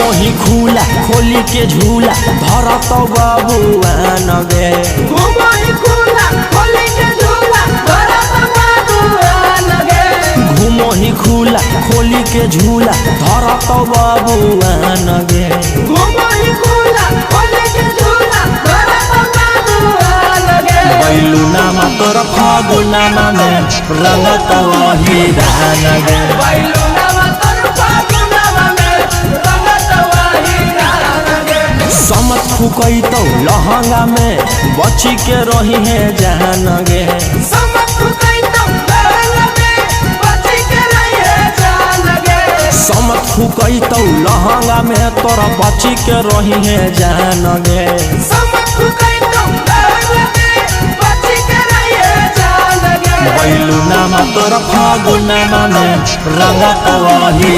मोही खुला खोली के झूला धरत बबुआ नगे घुमोही खुला खोली के झूला धरत बबुआ नगे घुमोही खुला खोली के झूला धरत बबुआ नगे घुमोही खुला खोली के झूला धरत बबुआ नगे बैलू नामा तोर फागुनामा में रंगत वही नगे बैलू नामा तोर फागुनामा में रंगत वही नगे समत फुकई तो लहंगा में बची के रही है जानगे समत फुकई तो लहंगा में बची के रही है जानगे समत फुकई तो लहंगा में तोरा बची के रही है जानगे समत फुकई तो लहंगा में बची के रही है जानगे बैलू नामा तोर फागुनामा में रंगत वही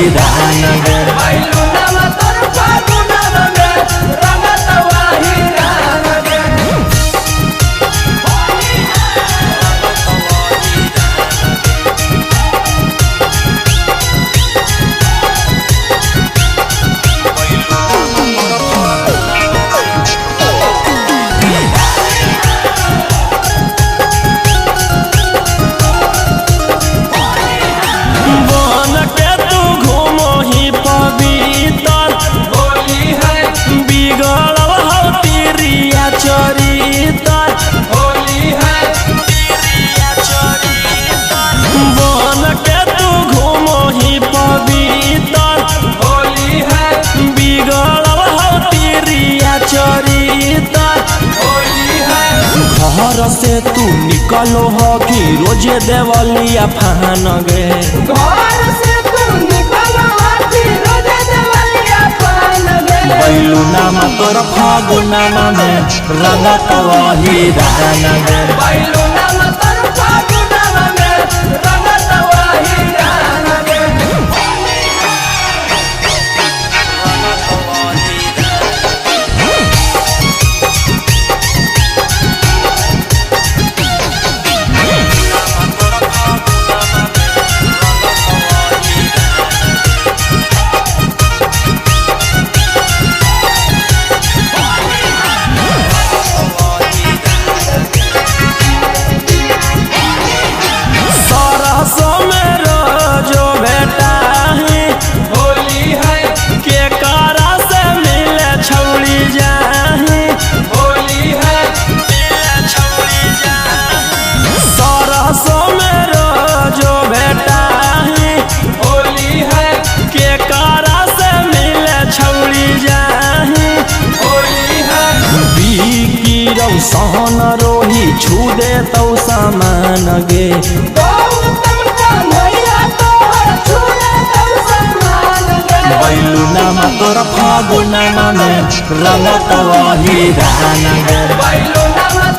नगे बैलू नामा तोर फागुनामा में रंगत वही नगे बन के तू घूमोही पवित्र होली है बिगड़ल हो तिरिया चरितर होली है बन के तू घूमोही पवित्र होली है बिगड़ल हो तिरिया चरितर होली है घर से तू निकलो हो कि रोजे देवलिया फान गे घर से तू निकलो हाथी रोजे देवलिया पान गे बैलू नामा तोर फागुनामा में रंगत वही नगे बैलू नामा तोर फागुनामा में रंगत वही नगे सरसों में रोजो बेटा है होली है के कारा से मिले छौड़ी जाही होली है सरसों में रोजो बेटा है होली है के कारा से मिले छौड़ी जाही होली है बीकी रौसन रोही छू दे तो सामान गे गौतम का मैया तोहर छूले तौ सम्मान गे बैलू नामा तोर फागुनामा में रंगत वही नगे बैलू नामा